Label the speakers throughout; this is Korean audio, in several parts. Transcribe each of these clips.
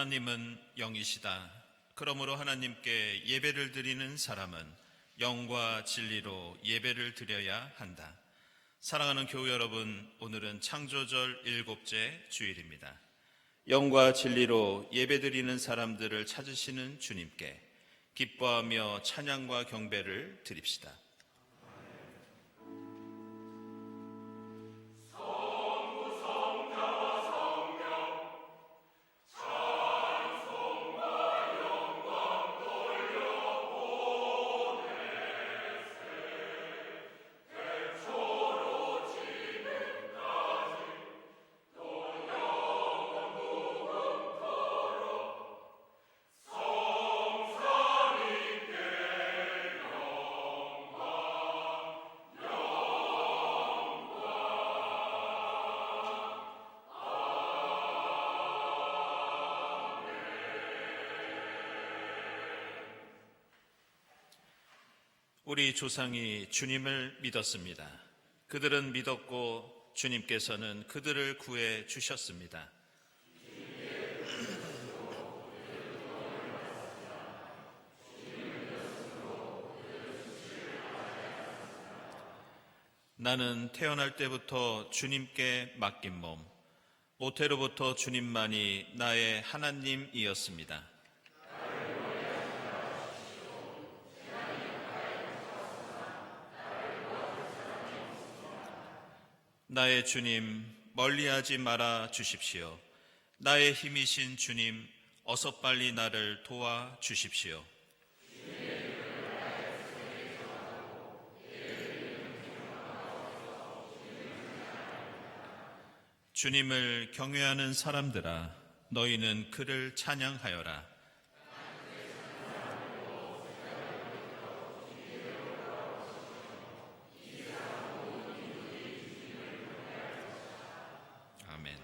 Speaker 1: 하나님은 영이시다. 그러므로 하나님께 예배를 드리는 사람은 영과 진리로 예배를 드려야 한다. 사랑하는 교우 여러분, 오늘은 창조절 7째 주일입니다. 영과 진리로 예배드리는 사람들을 찾으시는 주님께 기뻐하며 찬양과 경배를 드립시다. 우리 조상이 주님을 믿었습니다. 그들은 믿었고 주님께서는 그들을 구해 주셨습니다. 나는 태어날 때부터 주님께 맡긴 몸, 모태로부터 주님만이 나의 하나님이었습니다. 나의 주님, 멀리하지 말아 주십시오. 나의 힘이신 주님, 어서 빨리 나를 도와 주십시오. 주님을 경외하는 사람들아, 너희는 그를 찬양하여라. 아멘.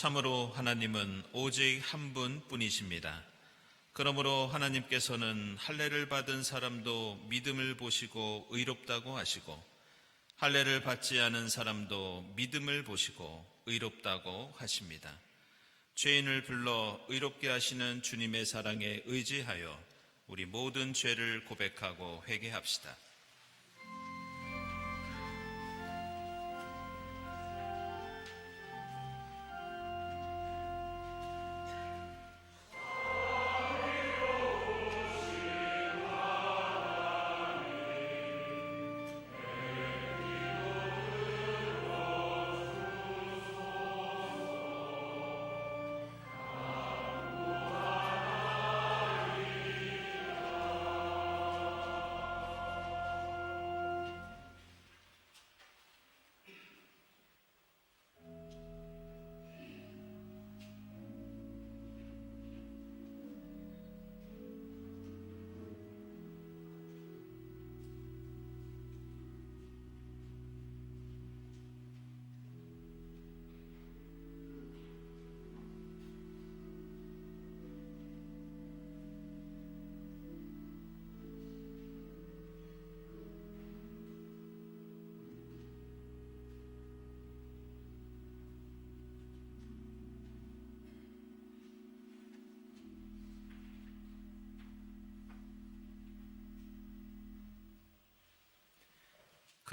Speaker 1: 참으로 하나님은 오직 한 분뿐이십니다. 그러므로 하나님께서는 할례를 받은 사람도 믿음을 보시고 의롭다고 하시고 할례를 받지 않은 사람도 믿음을 보시고 의롭다고 하십니다. 죄인을 불러 의롭게 하시는 주님의 사랑에 의지하여 우리 모든 죄를 고백하고 회개합시다.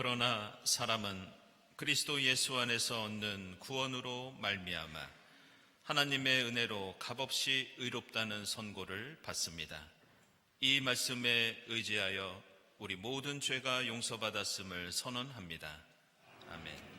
Speaker 1: 그러나 사람은 그리스도 예수 안에서 얻는 구원으로 말미암아 하나님의 은혜로 값없이 의롭다는 선고를 받습니다. 이 말씀에 의지하여 우리 모든 죄가 용서받았음을 선언합니다. 아멘.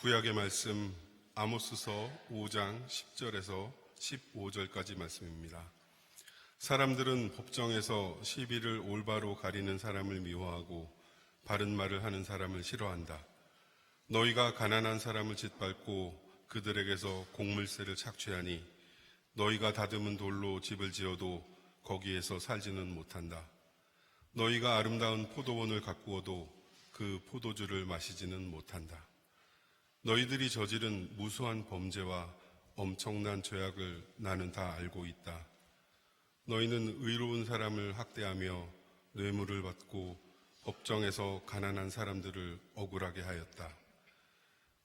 Speaker 2: 구약의 말씀 아모스서 5장 10절에서 15절까지 말씀입니다. 사람들은 법정에서 시비를 올바로 가리는 사람을 미워하고 바른 말을 하는 사람을 싫어한다. 너희가 가난한 사람을 짓밟고 그들에게서 곡물세를 착취하니 너희가 다듬은 돌로 집을 지어도 거기에서 살지는 못한다. 너희가 아름다운 포도원을 가꾸어도 그 포도주를 마시지는 못한다. 너희들이 저지른 무수한 범죄와 엄청난 죄악을 나는 다 알고 있다. 너희는 의로운 사람을 학대하며 뇌물을 받고 법정에서 가난한 사람들을 억울하게 하였다.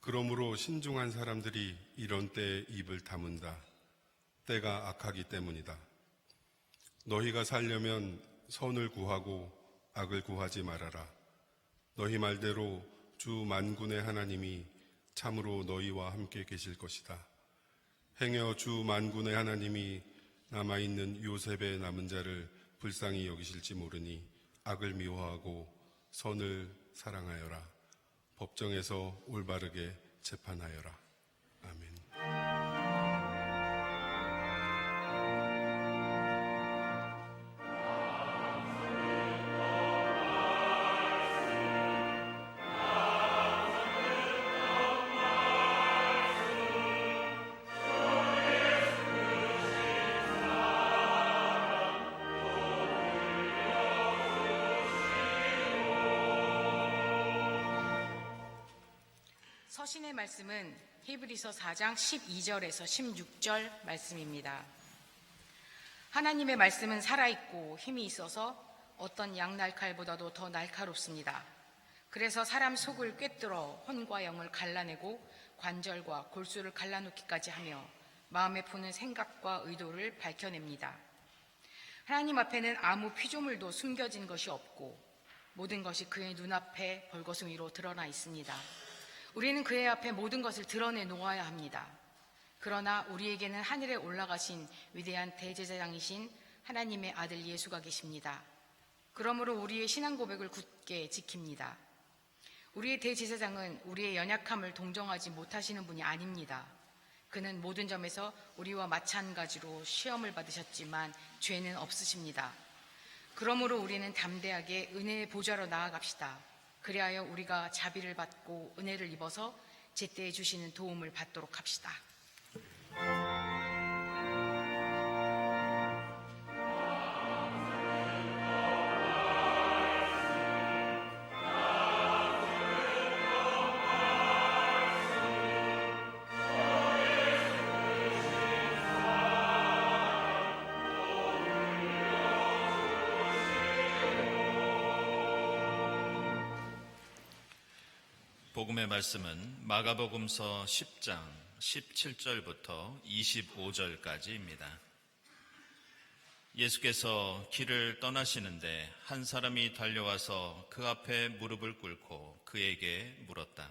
Speaker 2: 그러므로 신중한 사람들이 이런 때에 입을 다문다. 때가 악하기 때문이다. 너희가 살려면 선을 구하고 악을 구하지 말아라. 너희 말대로 주 만군의 하나님이 참으로 너희와 함께 계실 것이다. 행여 주 만군의 하나님이 남아있는 요셉의 남은 자를 불쌍히 여기실지 모르니 악을 미워하고 선을 사랑하여라. 법정에서 올바르게 재판하여라. 아멘.
Speaker 3: 서신의 말씀은 히브리서 4장 12절에서 16절 말씀입니다. 하나님의 말씀은 살아있고 힘이 있어서 어떤 양날칼보다도 더 날카롭습니다. 그래서 사람 속을 꿰뚫어 혼과 영을 갈라내고 관절과 골수를 갈라놓기까지 하며 마음에 푸는 생각과 의도를 밝혀냅니다. 하나님 앞에는 아무 피조물도 숨겨진 것이 없고 모든 것이 그의 눈앞에 벌거숭이로 드러나 있습니다. 우리는 그의 앞에 모든 것을 드러내 놓아야 합니다. 그러나 우리에게는 하늘에 올라가신 위대한 대제사장이신 하나님의 아들 예수가 계십니다. 그러므로 우리의 신앙 고백을 굳게 지킵니다. 우리의 대제사장은 우리의 연약함을 동정하지 못하시는 분이 아닙니다. 그는 모든 점에서 우리와 마찬가지로 시험을 받으셨지만 죄는 없으십니다. 그러므로 우리는 담대하게 은혜의 보좌로 나아갑시다. 그리하여 우리가 자비를 받고 은혜를 입어서 제때에 주시는 도움을 받도록 합시다.
Speaker 1: 복음의 말씀은 마가복음서 10장 17절부터 25절까지입니다. 예수께서 길을 떠나시는데 한 사람이 달려와서 그 앞에 무릎을 꿇고 그에게 물었다.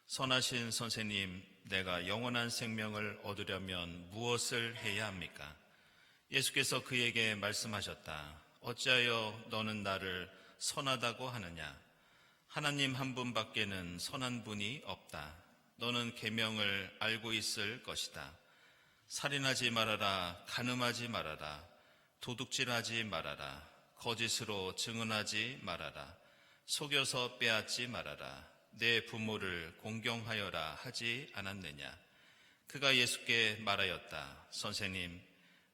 Speaker 1: 선하신 선생님, 내가 영원한 생명을 얻으려면 무엇을 해야 합니까? 예수께서 그에게 말씀하셨다. 어찌하여 너는 나를 선하다고 하느냐? 하나님 한 분밖에는 선한 분이 없다. 너는 계명을 알고 있을 것이다. 살인하지 말아라, 간음하지 말아라, 도둑질하지 말아라, 거짓으로 증언하지 말아라, 속여서 빼앗지 말아라, 내 부모를 공경하여라 하지 않았느냐? 그가 예수께 말하였다. 선생님,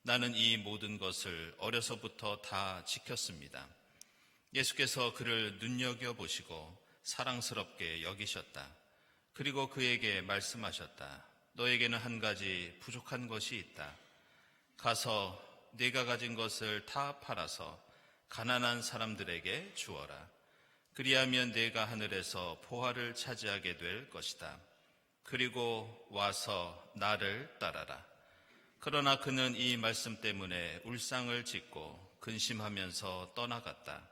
Speaker 1: 나는 이 모든 것을 어려서부터 다 지켰습니다. 예수께서 그를 눈여겨보시고 사랑스럽게 여기셨다. 그리고 그에게 말씀하셨다. 너에게는 한 가지 부족한 것이 있다. 가서 네가 가진 것을 다 팔아서 가난한 사람들에게 주어라. 그리하면 네가 하늘에서 보화를 차지하게 될 것이다. 그리고 와서 나를 따라라. 그러나 그는 이 말씀 때문에 울상을 짓고 근심하면서 떠나갔다.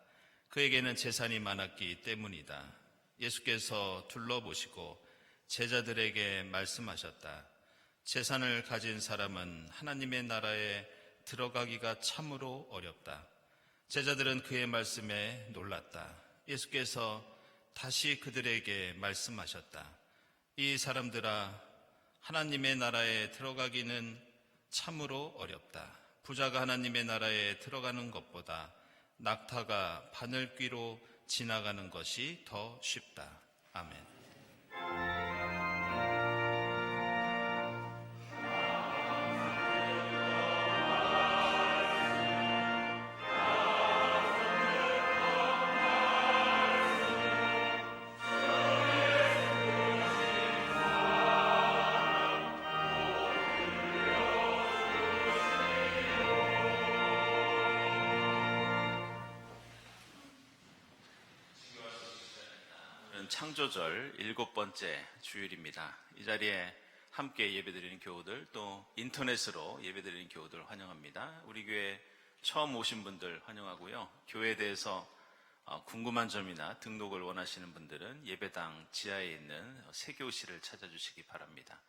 Speaker 1: 그에게는 재산이 많았기 때문이다. 예수께서 둘러보시고 제자들에게 말씀하셨다. 재산을 가진 사람은 하나님의 나라에 들어가기가 참으로 어렵다. 제자들은 그의 말씀에 놀랐다. 예수께서 다시 그들에게 말씀하셨다. 이 사람들아, 하나님의 나라에 들어가기는 참으로 어렵다. 부자가 하나님의 나라에 들어가는 것보다 낙타가 바늘귀로 지나가는 것이 더 쉽다. 아멘. 창조절 7번째 주일입니다. 이 자리에 함께 예배드리는 교우들, 또 인터넷으로 예배드리는 교우들 환영합니다. 우리 교회 처음 오신 분들 환영하고요. 교회에 대해서 궁금한 점이나 등록을 원하시는 분들은 예배당 지하에 있는 세교실을 찾아주시기 바랍니다.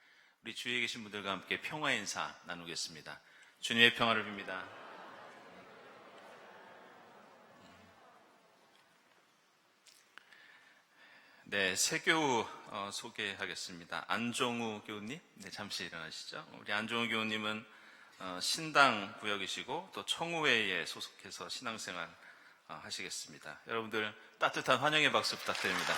Speaker 1: 우리 주위에 계신 분들과 함께 평화 인사 나누겠습니다. 주님의 평화를 빕니다. 네, 세교우 소개하겠습니다. 안종우 교우님, 네, 잠시 일어나시죠. 우리 안종우 교우님은 신당 구역이시고 또 청우회에 소속해서 신앙생활 하시겠습니다. 여러분들 따뜻한 환영의 박수 부탁드립니다.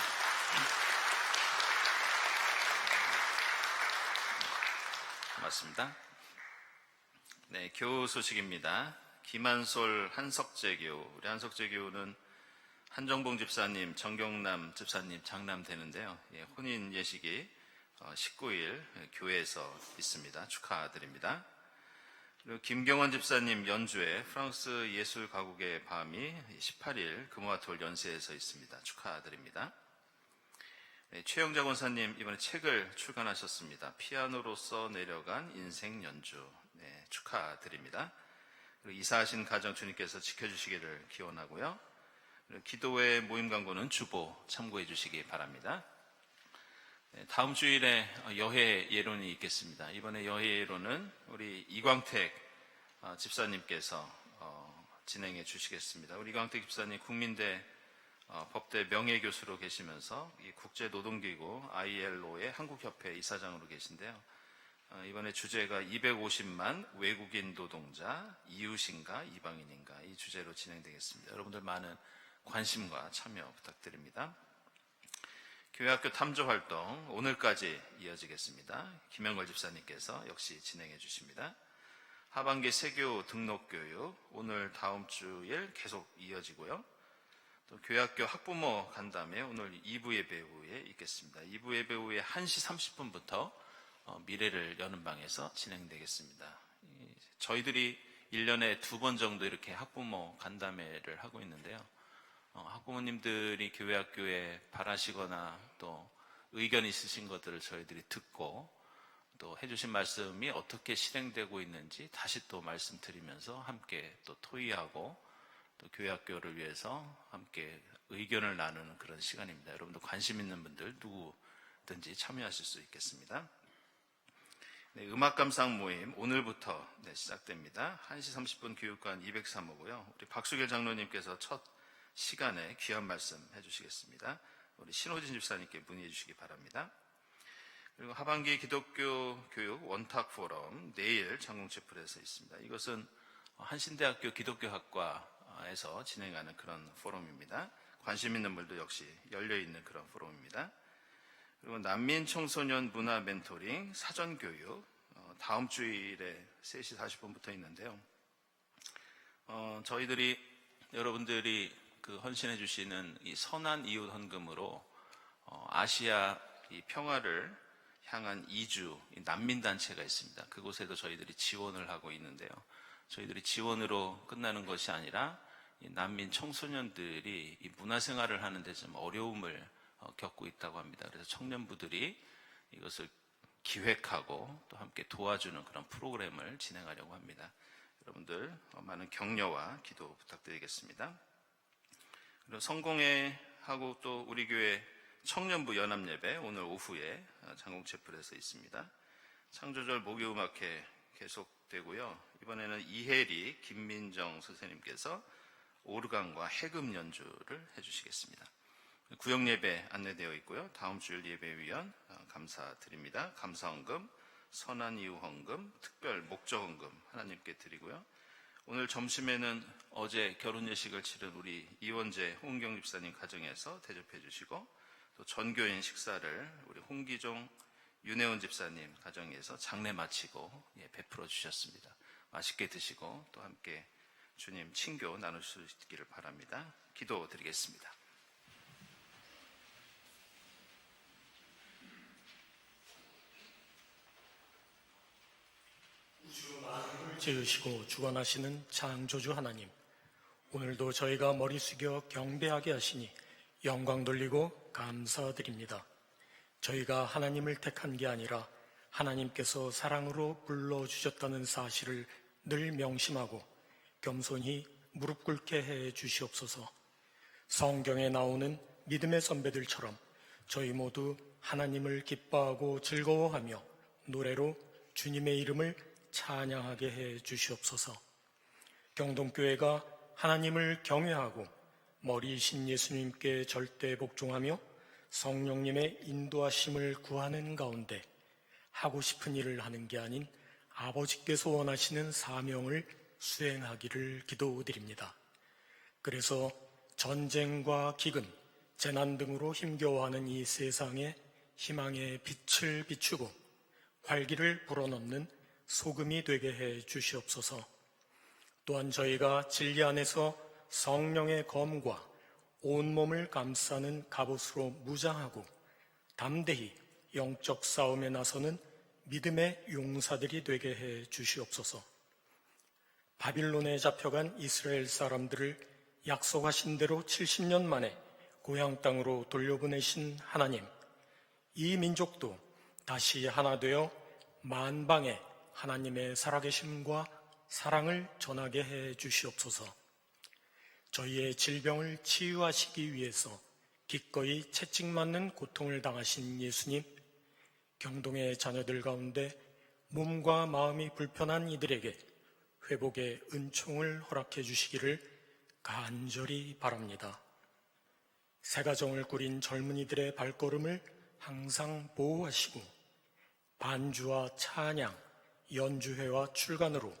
Speaker 1: 고맙습니다. 네, 교우 소식입니다. 김한솔 한석재 교우, 우리 한석재 교우는 한정봉 집사님, 정경남 집사님 장남 되는데요. 혼인 예식이 19일 교회에서 있습니다. 축하드립니다. 그리고 김경원 집사님 연주회 프랑스 예술 가곡의 밤이 18일 금화톨 연세에서 있습니다. 축하드립니다. 최영자 권사님 이번에 책을 출간하셨습니다. 피아노로서 내려간 인생 연주. 네, 축하드립니다. 그리고 이사하신 가정 주님께서 지켜주시기를 기원하고요. 기도회 모임 광고는 주보 참고해 주시기 바랍니다. 다음 주일에 여해 예론이 있겠습니다. 이번에 여해 예론은 우리 이광택 집사님께서 진행해 주시겠습니다. 우리 강택 집사님 국민대 법대 명예교수로 계시면서 이 국제노동기구 ILO의 한국협회 이사장으로 계신데요. 이번에 주제가 250만 외국인 노동자, 이웃인가 이방인인가 이 주제로 진행되겠습니다. 여러분들 많은 관심과 참여 부탁드립니다. 교회학교 탐조활동 오늘까지 이어지겠습니다. 김영걸 집사님께서 역시 진행해 주십니다. 하반기 세교 등록교육 오늘 다음 주일 계속 이어지고요. 또 교회학교 학부모 간담회 오늘 2부 예배 후에 있겠습니다. 2부 예배 후에 1시 30분부터 미래를 여는 방에서 진행되겠습니다. 저희들이 1년에 2번 정도 이렇게 학부모 간담회를 하고 있는데요. 학부모님들이 교회학교에 바라시거나 또 의견 있으신 것들을 저희들이 듣고 또 해주신 말씀이 어떻게 실행되고 있는지 다시 또 말씀드리면서 함께 또 토의하고 또 교회학교를 위해서 함께 의견을 나누는 그런 시간입니다. 여러분도 관심 있는 분들 누구든지 참여하실 수 있겠습니다. 네, 음악감상 모임 오늘부터 시작됩니다. 1시 30분 교육관 203호고요. 우리 박수길 장로님께서 첫 시간에 귀한 말씀 해주시겠습니다. 우리 신호진 집사님께 문의해 주시기 바랍니다. 그리고 하반기 기독교 교육 원탁 포럼 내일 장공채플에서 있습니다. 이것은 한신대학교 기독교학과에서 진행하는 그런 포럼입니다. 관심 있는 분도 역시 열려있는 그런 포럼입니다. 그리고 난민 청소년 문화 멘토링 사전교육 다음 주일에 3시 40분부터 있는데요. 저희들이 여러분들이 그 헌신해 주시는 이 선한 이웃 헌금으로 아시아 이 평화를 향한 이주 난민 단체가 있습니다. 그곳에도 저희들이 지원을 하고 있는데요. 저희들이 지원으로 끝나는 것이 아니라 이 난민 청소년들이 이 문화생활을 하는데 좀 어려움을 겪고 있다고 합니다. 그래서 청년부들이 이것을 기획하고 또 함께 도와주는 그런 프로그램을 진행하려고 합니다. 여러분들 많은 격려와 기도 부탁드리겠습니다. 그리고 성공회하고 또 우리 교회 청년부 연합예배 오늘 오후에 장공채플에서 있습니다. 창조절 목요음악회 계속되고요. 이번에는 이혜리, 김민정 선생님께서 오르간과 해금 연주를 해주시겠습니다. 구역예배 안내되어 있고요. 다음 주일 예배위원 감사드립니다. 감사헌금, 선한이유헌금, 특별 목적헌금 하나님께 드리고요. 오늘 점심에는 어제 결혼 예식을 치른 우리 이원재 홍경 집사님 가정에서 대접해 주시고 또 전교인 식사를 우리 홍기종 윤혜원 집사님 가정에서 장례 마치고 베풀어 주셨습니다. 맛있게 드시고 또 함께 주님 친교 나눌 수 있기를 바랍니다. 기도 드리겠습니다.
Speaker 4: 지으시고 주관하시는 창조주 하나님, 오늘도 저희가 머리 숙여 경배하게 하시니 영광 돌리고 감사드립니다. 저희가 하나님을 택한 게 아니라 하나님께서 사랑으로 불러주셨다는 사실을 늘 명심하고 겸손히 무릎 꿇게 해 주시옵소서. 성경에 나오는 믿음의 선배들처럼 저희 모두 하나님을 기뻐하고 즐거워하며 노래로 주님의 이름을 찬양하게 해 주시옵소서. 경동교회가 하나님을 경외하고 머리이신 예수님께 절대 복종하며 성령님의 인도하심을 구하는 가운데 하고 싶은 일을 하는 게 아닌 아버지께서 원하시는 사명을 수행하기를 기도드립니다. 그래서 전쟁과 기근, 재난 등으로 힘겨워하는 이 세상에 희망의 빛을 비추고 활기를 불어넣는 소금이 되게 해 주시옵소서. 또한 저희가 진리 안에서 성령의 검과 온몸을 감싸는 갑옷으로 무장하고 담대히 영적 싸움에 나서는 믿음의 용사들이 되게 해 주시옵소서. 바빌론에 잡혀간 이스라엘 사람들을 약속하신 대로 70년 만에 고향 땅으로 돌려보내신 하나님, 이 민족도 다시 하나 되어 만방에 하나님의 살아계심과 사랑을 전하게 해 주시옵소서. 저희의 질병을 치유하시기 위해서 기꺼이 채찍맞는 고통을 당하신 예수님, 경동의 자녀들 가운데 몸과 마음이 불편한 이들에게 회복의 은총을 허락해 주시기를 간절히 바랍니다. 새가정을 꾸린 젊은이들의 발걸음을 항상 보호하시고 반주와 찬양, 연주회와 출간으로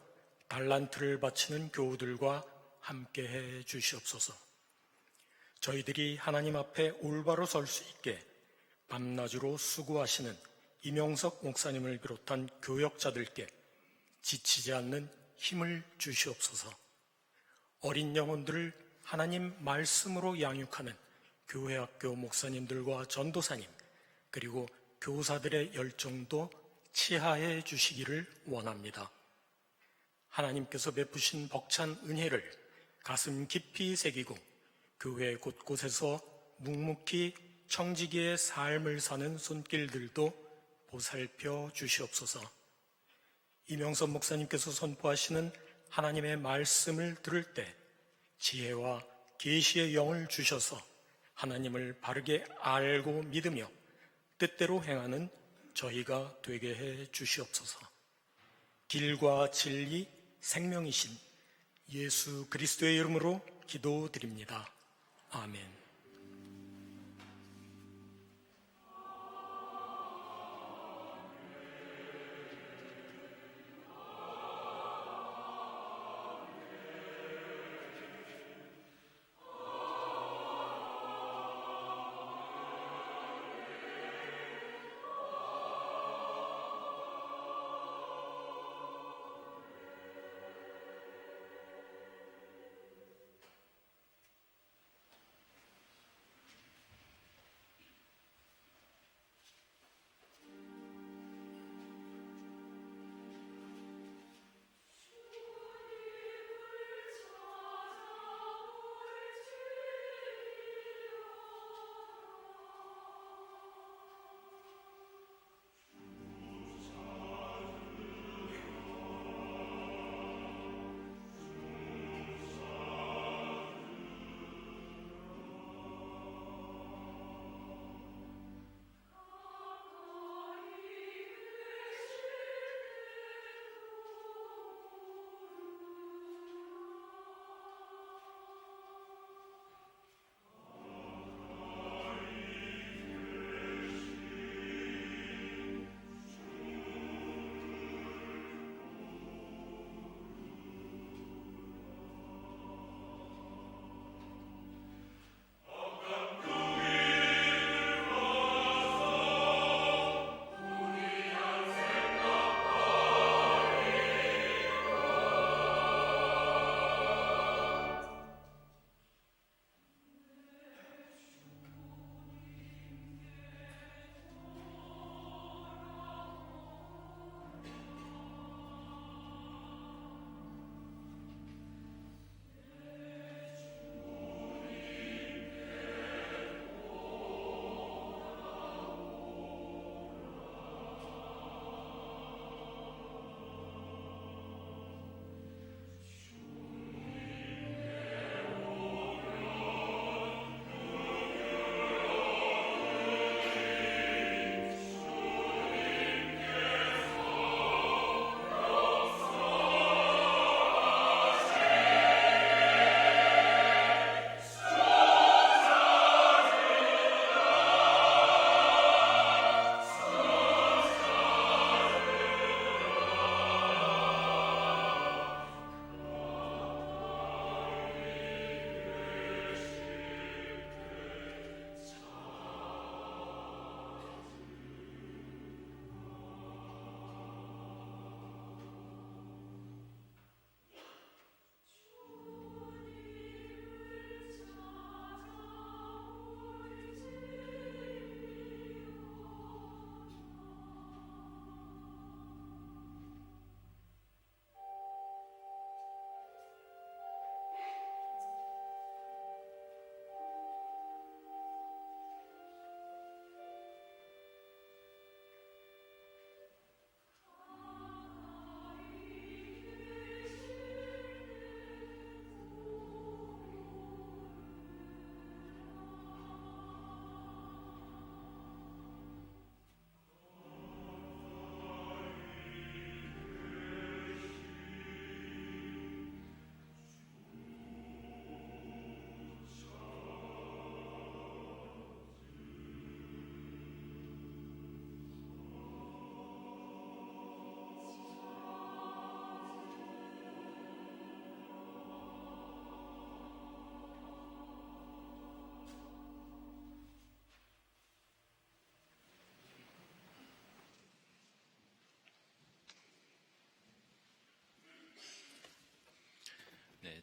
Speaker 4: 달란트를 바치는 교우들과 함께해 주시옵소서. 저희들이 하나님 앞에 올바로 설 수 있게 밤낮으로 수고하시는 이명석 목사님을 비롯한 교역자들께 지치지 않는 힘을 주시옵소서. 어린 영혼들을 하나님 말씀으로 양육하는 교회학교 목사님들과 전도사님, 그리고 교사들의 열정도 치하해 주시기를 원합니다. 하나님께서 베푸신 벅찬 은혜를 가슴 깊이 새기고 교회 곳곳에서 묵묵히 청지기의 삶을 사는 손길들도 보살펴 주시옵소서. 이명선 목사님께서 선포하시는 하나님의 말씀을 들을 때 지혜와 계시의 영을 주셔서 하나님을 바르게 알고 믿으며 뜻대로 행하는 저희가 되게 해 주시옵소서. 길과 진리, 생명이신 예수 그리스도의 이름으로 기도드립니다. 아멘.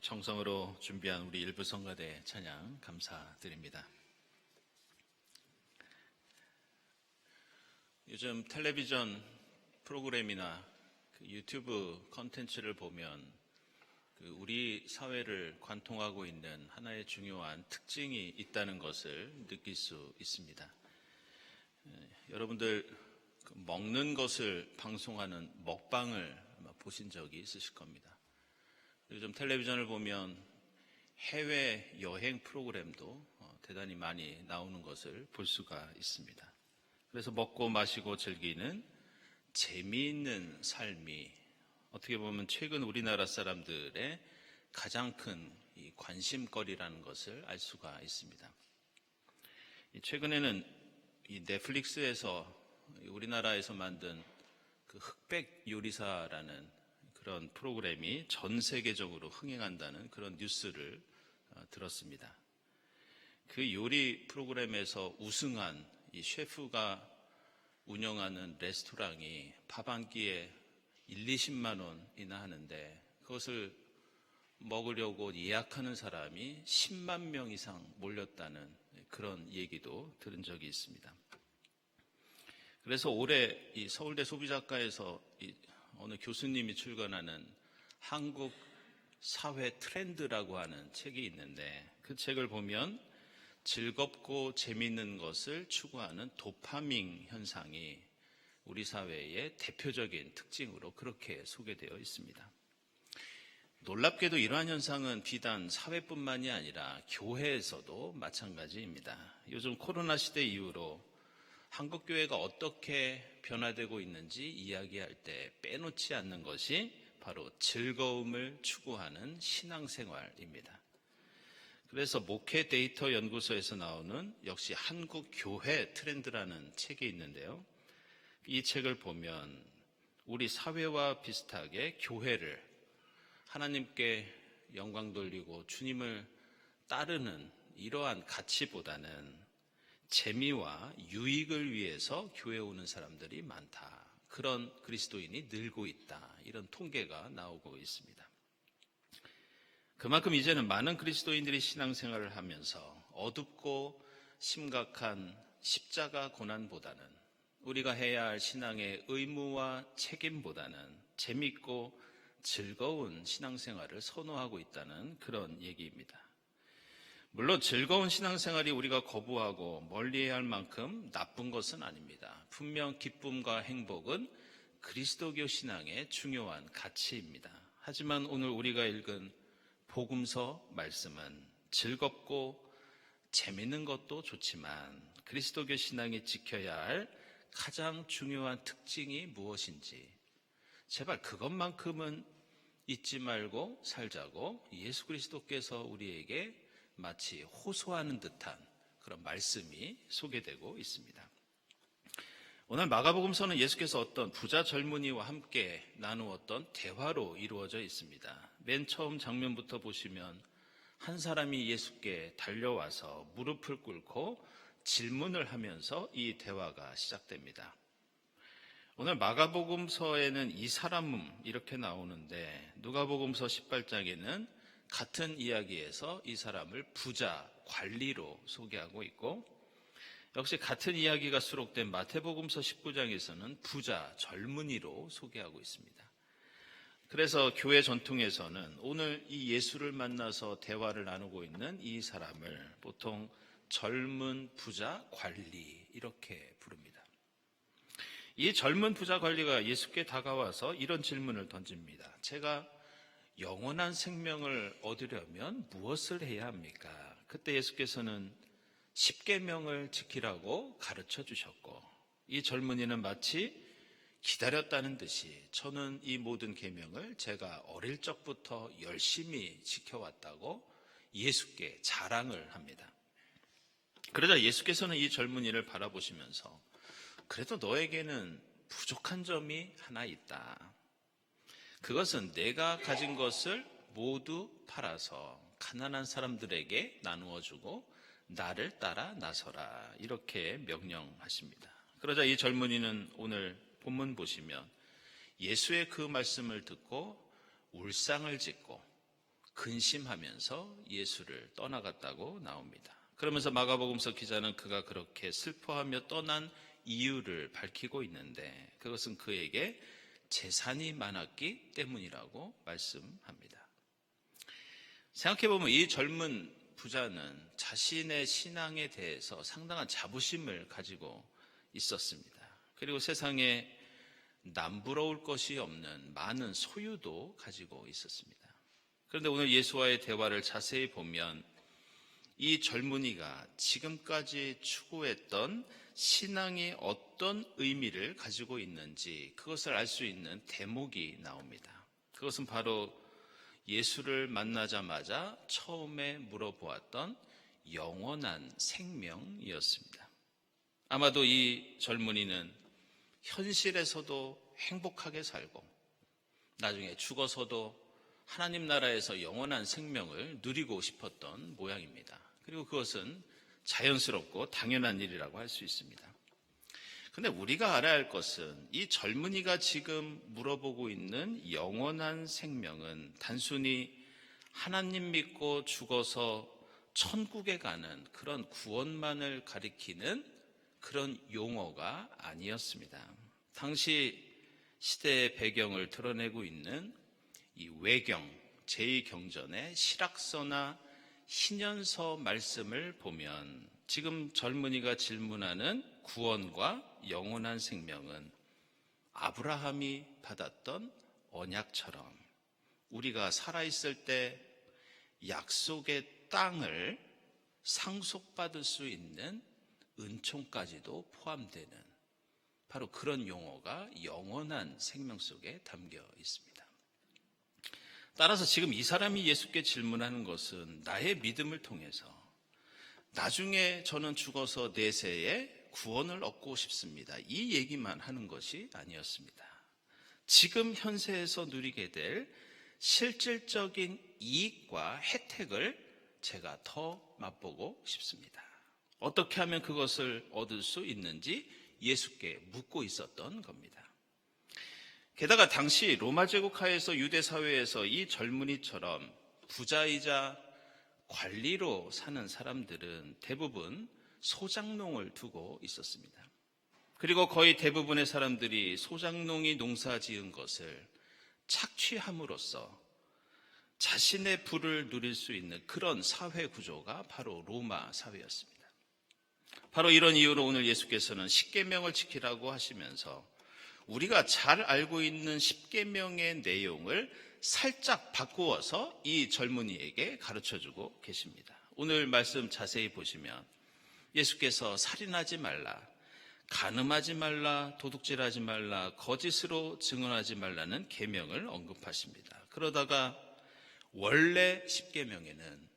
Speaker 1: 정성으로 준비한 우리 일부 성가대 찬양 감사드립니다. 요즘 텔레비전 프로그램이나 유튜브 컨텐츠를 보면 우리 사회를 관통하고 있는 하나의 중요한 특징이 있다는 것을 느낄 수 있습니다. 여러분들 먹는 것을 방송하는 먹방을 아마 보신 적이 있으실 겁니다. 요즘 텔레비전을 보면 해외 여행 프로그램도 대단히 많이 나오는 것을 볼 수가 있습니다. 그래서 먹고 마시고 즐기는 재미있는 삶이 어떻게 보면 최근 우리나라 사람들의 가장 큰 이 관심거리라는 것을 알 수가 있습니다. 최근에는 이 넷플릭스에서 우리나라에서 만든 그 흑백 요리사라는 그런 프로그램이 전 세계적으로 흥행한다는 그런 뉴스를 들었습니다. 그 요리 프로그램에서 우승한 이 셰프가 운영하는 레스토랑이 밥 한 끼에 20만 원이나 하는데 그것을 먹으려고 예약하는 사람이 10만 명 이상 몰렸다는 그런 얘기도 들은 적이 있습니다. 그래서 올해 이 서울대 소비작가에서 어느 교수님이 출간하는 한국 사회 트렌드라고 하는 책이 있는데 그 책을 보면 즐겁고 재미있는 것을 추구하는 도파민 현상이 우리 사회의 대표적인 특징으로 그렇게 소개되어 있습니다. 놀랍게도 이러한 현상은 비단 사회뿐만이 아니라 교회에서도 마찬가지입니다. 요즘 코로나 시대 이후로 한국교회가 어떻게 변화되고 있는지 이야기할 때 빼놓지 않는 것이 바로 즐거움을 추구하는 신앙생활입니다. 그래서 목회 데이터 연구소에서 나오는 역시 한국 교회 트렌드라는 책이 있는데요. 이 책을 보면 우리 사회와 비슷하게 교회를 하나님께 영광 돌리고 주님을 따르는 이러한 가치보다는 재미와 유익을 위해서 교회에 오는 사람들이 많다. 그런 그리스도인이 늘고 있다. 이런 통계가 나오고 있습니다. 그만큼 이제는 많은 그리스도인들이 신앙생활을 하면서 어둡고 심각한 십자가 고난보다는 우리가 해야 할 신앙의 의무와 책임보다는 재밌고 즐거운 신앙생활을 선호하고 있다는 그런 얘기입니다. 물론 즐거운 신앙생활이 우리가 거부하고 멀리해야 할 만큼 나쁜 것은 아닙니다. 분명 기쁨과 행복은 그리스도교 신앙의 중요한 가치입니다. 하지만 오늘 우리가 읽은 복음서 말씀은 즐겁고 재밌는 것도 좋지만 그리스도교 신앙이 지켜야 할 가장 중요한 특징이 무엇인지 제발 그것만큼은 잊지 말고 살자고 예수 그리스도께서 우리에게 마치 호소하는 듯한 그런 말씀이 소개되고 있습니다. 오늘 마가복음서는 예수께서 어떤 부자 젊은이와 함께 나누었던 대화로 이루어져 있습니다. 맨 처음 장면부터 보시면 한 사람이 예수께 달려와서 무릎을 꿇고 질문을 하면서 이 대화가 시작됩니다. 오늘 마가복음서에는 이 사람은 이렇게 나오는데 누가복음서 18장에는 같은 이야기에서 이 사람을 부자, 관리로 소개하고 있고 역시 같은 이야기가 수록된 마태복음서 19장에서는 부자, 젊은이로 소개하고 있습니다. 그래서 교회 전통에서는 오늘 이 예수를 만나서 대화를 나누고 있는 이 사람을 보통 젊은 부자 관리 이렇게 부릅니다. 이 젊은 부자 관리가 예수께 다가와서 이런 질문을 던집니다. 제가 영원한 생명을 얻으려면 무엇을 해야 합니까? 그때 예수께서는 10계명을 지키라고 가르쳐 주셨고 이 젊은이는 마치 기다렸다는 듯이 저는 이 모든 계명을 제가 어릴 적부터 열심히 지켜왔다고 예수께 자랑을 합니다. 그러자 예수께서는 이 젊은이를 바라보시면서 그래도 너에게는 부족한 점이 하나 있다. 그것은 내가 가진 것을 모두 팔아서 가난한 사람들에게 나누어 주고 나를 따라 나서라. 이렇게 명령하십니다. 그러자 이 젊은이는 오늘 본문 보시면 예수의 그 말씀을 듣고 울상을 짓고 근심하면서 예수를 떠나갔다고 나옵니다. 그러면서 마가복음서 기자는 그가 그렇게 슬퍼하며 떠난 이유를 밝히고 있는데 그것은 그에게 재산이 많았기 때문이라고 말씀합니다. 생각해보면 이 젊은 부자는 자신의 신앙에 대해서 상당한 자부심을 가지고 있었습니다. 그리고 세상에 남부러울 것이 없는 많은 소유도 가지고 있었습니다. 그런데 오늘 예수와의 대화를 자세히 보면 이 젊은이가 지금까지 추구했던 신앙이 어떤 의미를 가지고 있는지 그것을 알 수 있는 대목이 나옵니다. 그것은 바로 예수를 만나자마자 처음에 물어보았던 영원한 생명이었습니다. 아마도 이 젊은이는 현실에서도 행복하게 살고 나중에 죽어서도 하나님 나라에서 영원한 생명을 누리고 싶었던 모양입니다. 그리고 그것은 자연스럽고 당연한 일이라고 할 수 있습니다. 그런데 우리가 알아야 할 것은 이 젊은이가 지금 물어보고 있는 영원한 생명은 단순히 하나님 믿고 죽어서 천국에 가는 그런 구원만을 가리키는 그런 용어가 아니었습니다. 당시 시대의 배경을 드러내고 있는 이 외경, 제2경전의 실학서나 신연서 말씀을 보면 지금 젊은이가 질문하는 구원과 영원한 생명은 아브라함이 받았던 언약처럼 우리가 살아있을 때 약속의 땅을 상속받을 수 있는 은총까지도 포함되는 바로 그런 용어가 영원한 생명 속에 담겨 있습니다. 따라서 지금 이 사람이 예수께 질문하는 것은 나의 믿음을 통해서 나중에 저는 죽어서 내세에 구원을 얻고 싶습니다. 이 얘기만 하는 것이 아니었습니다. 지금 현세에서 누리게 될 실질적인 이익과 혜택을 제가 더 맛보고 싶습니다. 어떻게 하면 그것을 얻을 수 있는지 예수께 묻고 있었던 겁니다. 게다가 당시 로마 제국 하에서 유대 사회에서 이 젊은이처럼 부자이자 관리로 사는 사람들은 대부분 소작농을 두고 있었습니다. 그리고 거의 대부분의 사람들이 소작농이 농사 지은 것을 착취함으로써 자신의 부를 누릴 수 있는 그런 사회 구조가 바로 로마 사회였습니다. 바로 이런 이유로 오늘 예수께서는 십계명을 지키라고 하시면서 우리가 잘 알고 있는 십계명의 내용을 살짝 바꾸어서 이 젊은이에게 가르쳐주고 계십니다. 오늘 말씀 자세히 보시면 예수께서 살인하지 말라, 간음하지 말라, 도둑질하지 말라, 거짓으로 증언하지 말라는 계명을 언급하십니다. 그러다가 원래 십계명에는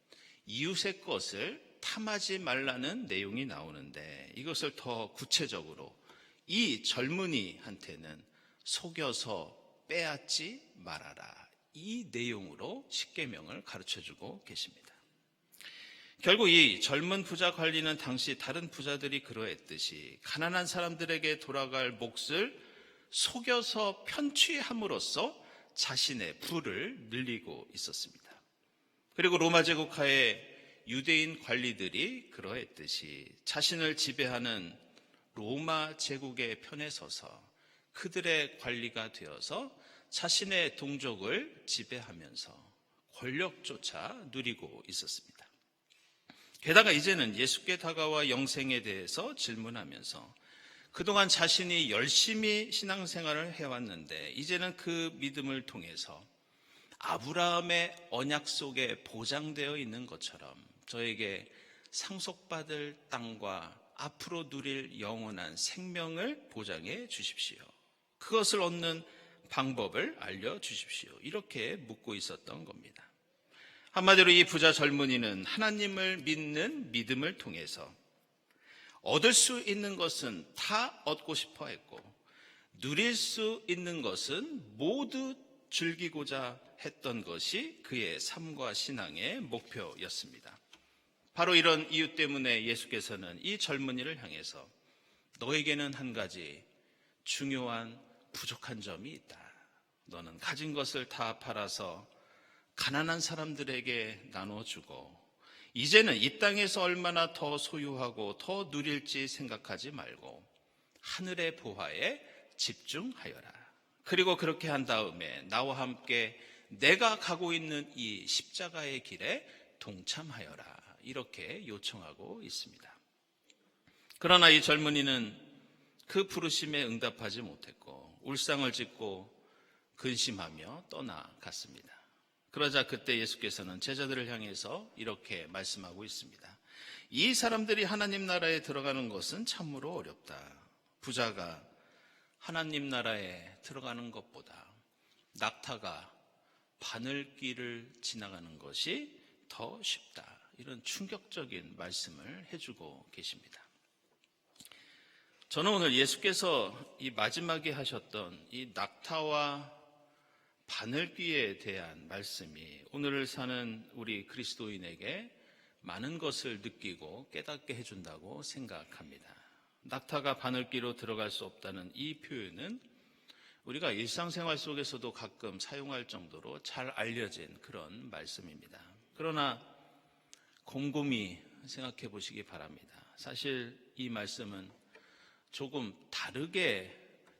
Speaker 1: 이웃의 것을 탐하지 말라는 내용이 나오는데 이것을 더 구체적으로 이 젊은이한테는 속여서 빼앗지 말아라. 이 내용으로 십계명을 가르쳐주고 계십니다. 결국 이 젊은 부자 관리는 당시 다른 부자들이 그러했듯이 가난한 사람들에게 돌아갈 몫을 속여서 편취함으로써 자신의 부를 늘리고 있었습니다. 그리고 로마 제국하에 유대인 관리들이 그러했듯이 자신을 지배하는 로마 제국의 편에 서서 그들의 관리가 되어서 자신의 동족을 지배하면서 권력조차 누리고 있었습니다. 게다가 이제는 예수께 다가와 영생에 대해서 질문하면서 그동안 자신이 열심히 신앙생활을 해왔는데 이제는 그 믿음을 통해서 아브라함의 언약 속에 보장되어 있는 것처럼 저에게 상속받을 땅과 앞으로 누릴 영원한 생명을 보장해 주십시오. 그것을 얻는 방법을 알려주십시오. 이렇게 묻고 있었던 겁니다. 한마디로 이 부자 젊은이는 하나님을 믿는 믿음을 통해서 얻을 수 있는 것은 다 얻고 싶어 했고 누릴 수 있는 것은 모두 즐기고자 했던 것이 그의 삶과 신앙의 목표였습니다. 바로 이런 이유 때문에 예수께서는 이 젊은이를 향해서 너에게는 한 가지 중요한 부족한 점이 있다. 너는 가진 것을 다 팔아서 가난한 사람들에게 나눠주고 이제는 이 땅에서 얼마나 더 소유하고 더 누릴지 생각하지 말고 하늘의 보화에 집중하여라. 그리고 그렇게 한 다음에 나와 함께 내가 가고 있는 이 십자가의 길에 동참하여라. 이렇게 요청하고 있습니다. 그러나 이 젊은이는 그 부르심에 응답하지 못했고 울상을 짓고 근심하며 떠나갔습니다. 그러자 그때 예수께서는 제자들을 향해서 이렇게 말씀하고 있습니다. 이 사람들이 하나님 나라에 들어가는 것은 참으로 어렵다. 부자가 하나님 나라에 들어가는 것보다 낙타가 바늘길을 지나가는 것이 더 쉽다. 이런 충격적인 말씀을 해주고 계십니다. 저는 오늘 예수께서 이 마지막에 하셨던 이 낙타와 바늘귀에 대한 말씀이 오늘을 사는 우리 그리스도인에게 많은 것을 느끼고 깨닫게 해준다고 생각합니다. 낙타가 바늘귀로 들어갈 수 없다는 이 표현은 우리가 일상생활 속에서도 가끔 사용할 정도로 잘 알려진 그런 말씀입니다. 그러나 곰곰이 생각해 보시기 바랍니다. 사실 이 말씀은 조금 다르게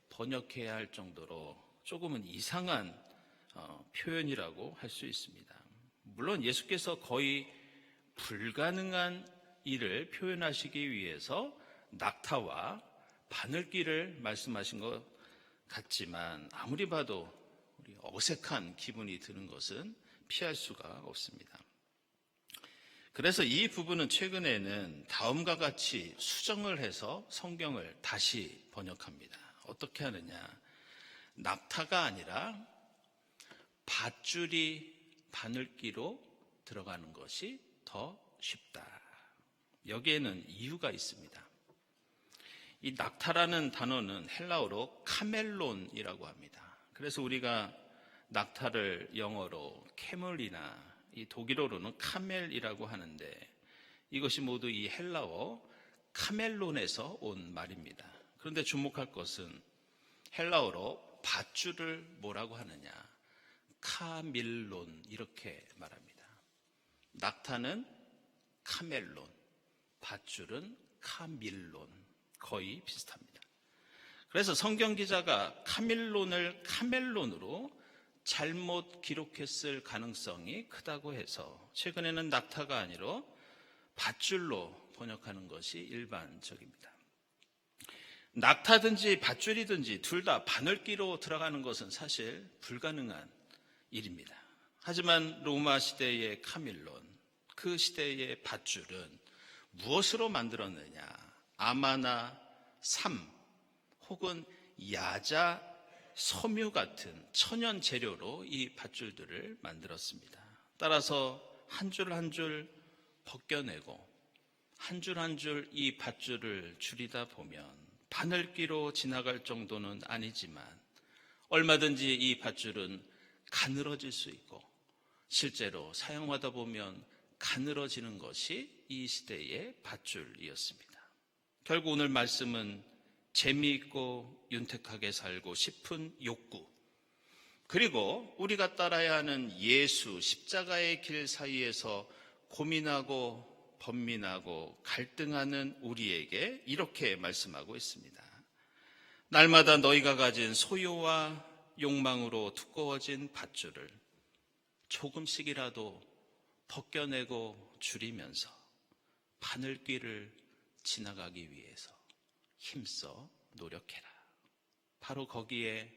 Speaker 1: 번역해야 할 정도로 조금은 이상한 표현이라고 할 수 있습니다. 물론 예수께서 거의 불가능한 일을 표현하시기 위해서 낙타와 바늘귀를 말씀하신 것 같지만 아무리 봐도 우리 어색한 기분이 드는 것은 피할 수가 없습니다. 그래서 이 부분은 최근에는 다음과 같이 수정을 해서 성경을 다시 번역합니다. 어떻게 하느냐? 낙타가 아니라 밧줄이 바늘귀로 들어가는 것이 더 쉽다. 여기에는 이유가 있습니다. 이 낙타라는 단어는 헬라어로 카멜론이라고 합니다. 그래서 우리가 낙타를 영어로 캐멀이나 이 독일어로는 카멜이라고 하는데 이것이 모두 이 헬라어 카멜론에서 온 말입니다. 그런데 주목할 것은 헬라어로 밧줄을 뭐라고 하느냐? 카밀론 이렇게 말합니다. 낙타는 카멜론, 밧줄은 카밀론 거의 비슷합니다. 그래서 성경 기자가 카밀론을 카멜론으로 잘못 기록했을 가능성이 크다고 해서 최근에는 낙타가 아니라 밧줄로 번역하는 것이 일반적입니다. 낙타든지 밧줄이든지 둘 다 바늘귀로 들어가는 것은 사실 불가능한 일입니다. 하지만 로마 시대의 카밀론, 그 시대의 밧줄은 무엇으로 만들었느냐? 아마나 삼 혹은 야자, 섬유 같은 천연 재료로 이 밧줄들을 만들었습니다. 따라서 한 줄 한 줄 벗겨내고 한 줄 한 줄 이 밧줄을 줄이다 보면 바늘귀로 지나갈 정도는 아니지만 얼마든지 이 밧줄은 가늘어질 수 있고 실제로 사용하다 보면 가늘어지는 것이 이 시대의 밧줄이었습니다. 결국 오늘 말씀은 재미있고 윤택하게 살고 싶은 욕구, 그리고 우리가 따라야 하는 예수 십자가의 길 사이에서 고민하고 번민하고 갈등하는 우리에게 이렇게 말씀하고 있습니다. 날마다 너희가 가진 소유와 욕망으로 두꺼워진 밧줄을 조금씩이라도 벗겨내고 줄이면서 바늘귀를 지나가기 위해서 힘써 노력해라. 바로 거기에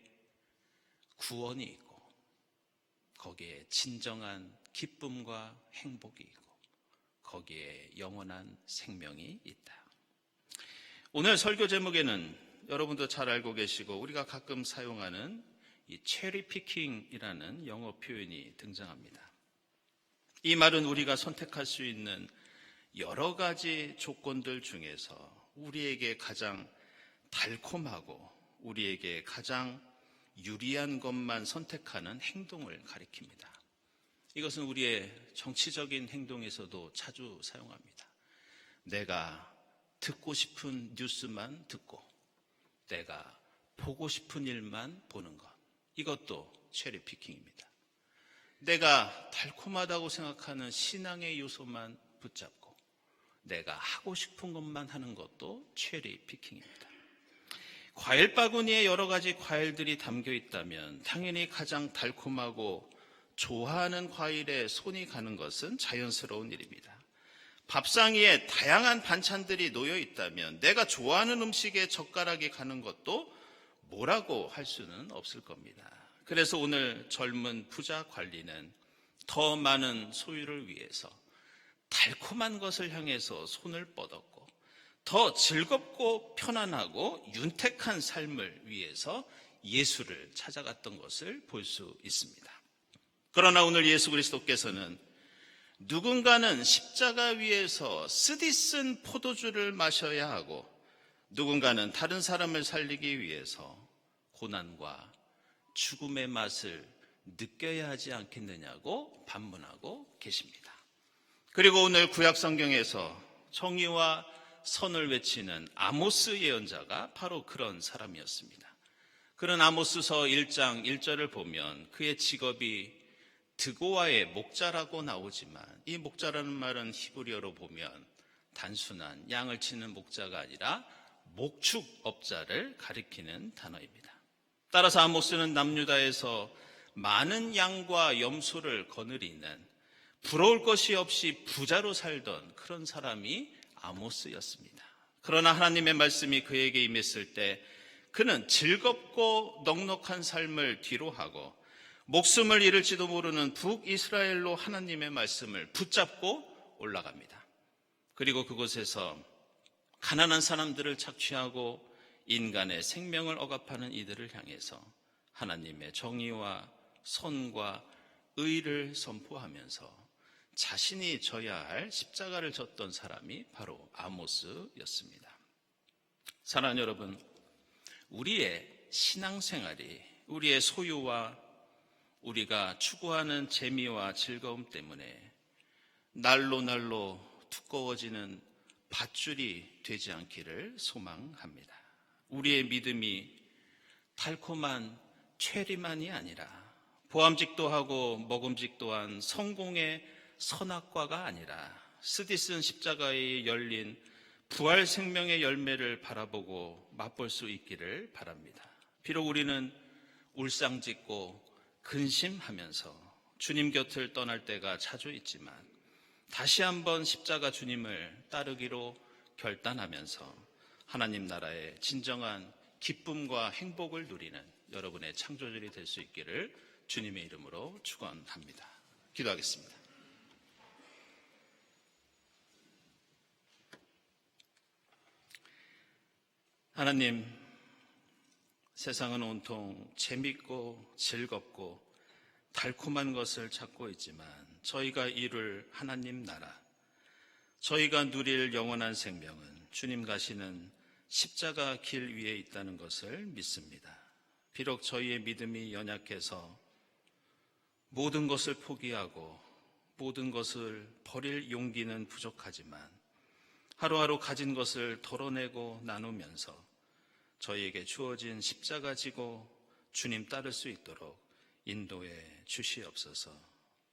Speaker 1: 구원이 있고 거기에 진정한 기쁨과 행복이 있고 거기에 영원한 생명이 있다. 오늘 설교 제목에는 여러분도 잘 알고 계시고 우리가 가끔 사용하는 이 체리 피킹이라는 영어 표현이 등장합니다. 이 말은 우리가 선택할 수 있는 여러 가지 조건들 중에서 우리에게 가장 달콤하고 우리에게 가장 유리한 것만 선택하는 행동을 가리킵니다. 이것은 우리의 정치적인 행동에서도 자주 사용합니다. 내가 듣고 싶은 뉴스만 듣고 내가 보고 싶은 일만 보는 것, 이것도 체리 피킹입니다. 내가 달콤하다고 생각하는 신앙의 요소만 붙잡고 내가 하고 싶은 것만 하는 것도 체리 피킹입니다. 과일 바구니에 여러 가지 과일들이 담겨 있다면 당연히 가장 달콤하고 좋아하는 과일에 손이 가는 것은 자연스러운 일입니다. 밥상 위에 다양한 반찬들이 놓여 있다면 내가 좋아하는 음식에 젓가락이 가는 것도 뭐라고 할 수는 없을 겁니다. 그래서 오늘 젊은 부자 관리는 더 많은 소유를 위해서 달콤한 것을 향해서 손을 뻗었고 더 즐겁고 편안하고 윤택한 삶을 위해서 예수를 찾아갔던 것을 볼 수 있습니다. 그러나 오늘 예수 그리스도께서는 누군가는 십자가 위에서 쓰디쓴 포도주를 마셔야 하고 누군가는 다른 사람을 살리기 위해서 고난과 죽음의 맛을 느껴야 하지 않겠느냐고 반문하고 계십니다. 그리고 오늘 구약 성경에서 정의와 선을 외치는 아모스 예언자가 바로 그런 사람이었습니다. 그런 아모스서 1장 1절을 보면 그의 직업이 드고아의 목자라고 나오지만 이 목자라는 말은 히브리어로 보면 단순한 양을 치는 목자가 아니라 목축업자를 가리키는 단어입니다. 따라서 아모스는 남유다에서 많은 양과 염소를 거느리는 부러울 것이 없이 부자로 살던 그런 사람이 아모스였습니다. 그러나 하나님의 말씀이 그에게 임했을 때 그는 즐겁고 넉넉한 삶을 뒤로하고 목숨을 잃을지도 모르는 북이스라엘로 하나님의 말씀을 붙잡고 올라갑니다. 그리고 그곳에서 가난한 사람들을 착취하고 인간의 생명을 억압하는 이들을 향해서 하나님의 정의와 선과 의를 선포하면서 자신이 져야 할 십자가를 졌던 사람이 바로 아모스였습니다. 사랑하는 여러분, 우리의 신앙생활이 우리의 소유와 우리가 추구하는 재미와 즐거움 때문에 날로 두꺼워지는 밧줄이 되지 않기를 소망합니다. 우리의 믿음이 달콤한 체리만이 아니라 보암직도 하고 먹음직도 한 성공의 선악과가 아니라 쓰디쓴 십자가에 열린 부활 생명의 열매를 바라보고 맛볼 수 있기를 바랍니다. 비록 우리는 울상짓고 근심하면서 주님 곁을 떠날 때가 자주 있지만 다시 한번 십자가 주님을 따르기로 결단하면서 하나님 나라의 진정한 기쁨과 행복을 누리는 여러분의 창조절이 될 수 있기를 주님의 이름으로 축원합니다. 기도하겠습니다. 하나님, 세상은 온통 재밌고 즐겁고 달콤한 것을 찾고 있지만 저희가 이룰 하나님 나라, 저희가 누릴 영원한 생명은 주님 가시는 십자가 길 위에 있다는 것을 믿습니다. 비록 저희의 믿음이 연약해서 모든 것을 포기하고 모든 것을 버릴 용기는 부족하지만 하루하루 가진 것을 덜어내고 나누면서 저희에게 주어진 십자가 지고 주님 따를 수 있도록 인도해 주시옵소서.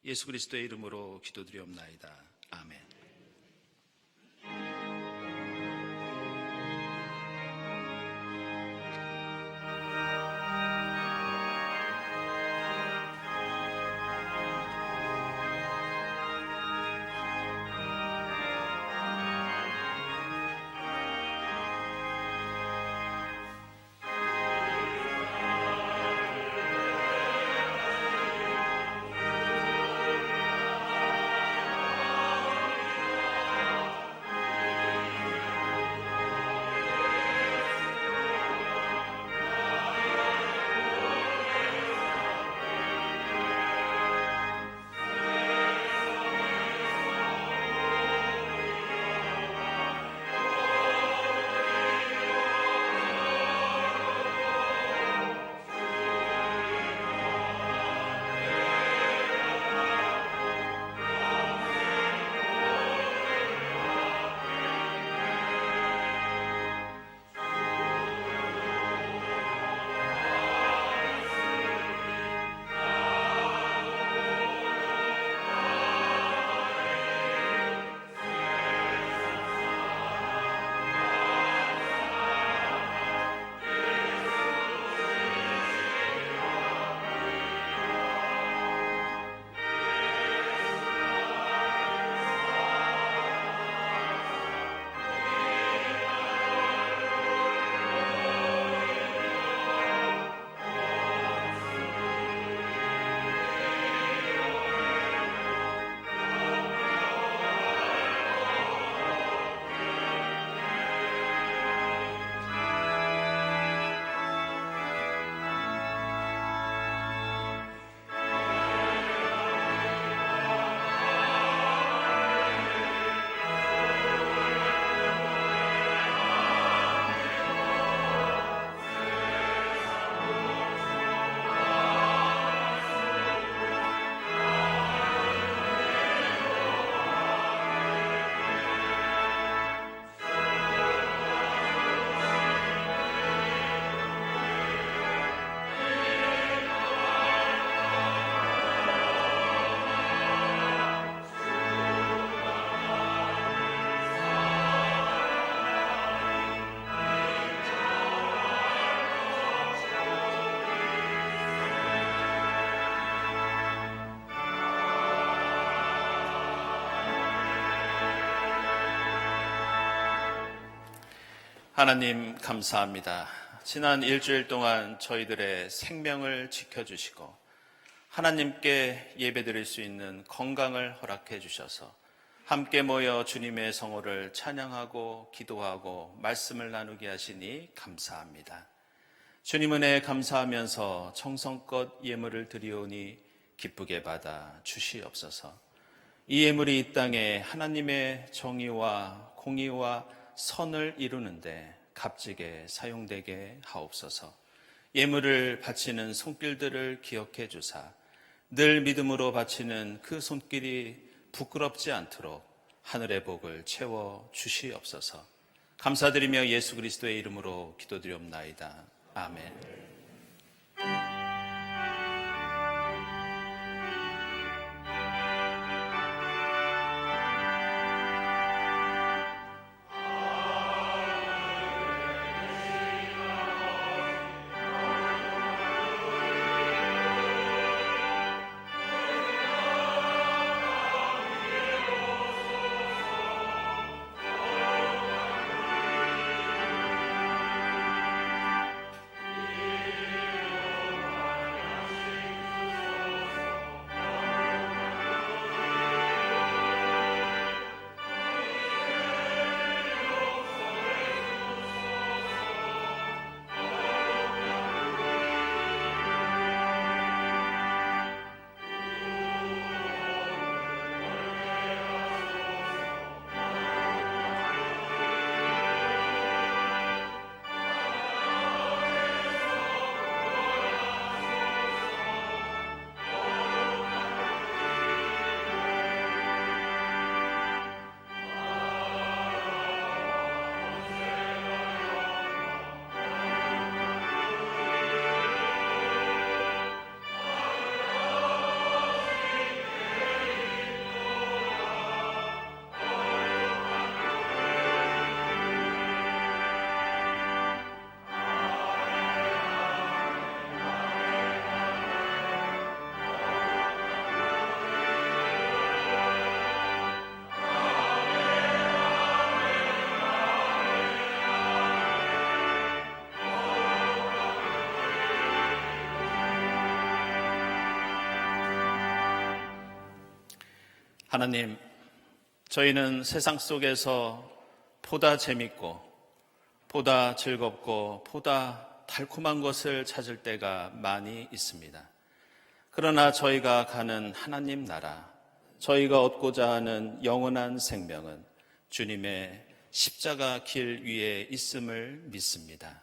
Speaker 1: 예수 그리스도의 이름으로 기도드리옵나이다. 아멘. 하나님 감사합니다. 지난 일주일 동안 저희들의 생명을 지켜주시고 하나님께 예배드릴 수 있는 건강을 허락해 주셔서 함께 모여 주님의 성호를 찬양하고 기도하고 말씀을 나누게 하시니 감사합니다. 주님 은혜에 감사하면서 정성껏 예물을 드리오니 기쁘게 받아 주시옵소서. 이 예물이 이 땅에 하나님의 정의와 공의와 선을 이루는데 값지게 사용되게 하옵소서. 예물을 바치는 손길들을 기억해 주사 늘 믿음으로 바치는 그 손길이 부끄럽지 않도록 하늘의 복을 채워 주시옵소서. 감사드리며 예수 그리스도의 이름으로 기도드리옵나이다. 아멘. 하나님, 저희는 세상 속에서 보다 재밌고 보다 즐겁고 보다 달콤한 것을 찾을 때가 많이 있습니다. 그러나 저희가 가는 하나님 나라, 저희가 얻고자 하는 영원한 생명은 주님의 십자가 길 위에 있음을 믿습니다.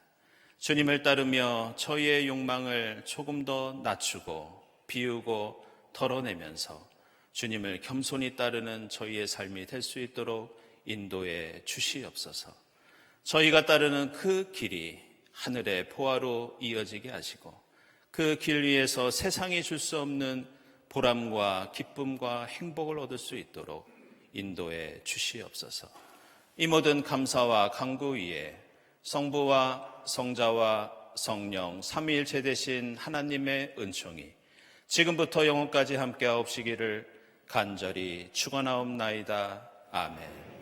Speaker 1: 주님을 따르며 저희의 욕망을 조금 더 낮추고 비우고 덜어내면서 주님을 겸손히 따르는 저희의 삶이 될 수 있도록 인도해 주시옵소서. 저희가 따르는 그 길이 하늘의 보화로 이어지게 하시고 그 길 위에서 세상이 줄 수 없는 보람과 기쁨과 행복을 얻을 수 있도록 인도해 주시옵소서. 이 모든 감사와 간구 위에 성부와 성자와 성령 삼위일체 되신 하나님의 은총이 지금부터 영원까지 함께하옵시기를 간절히 축원하옵나이다. 아멘.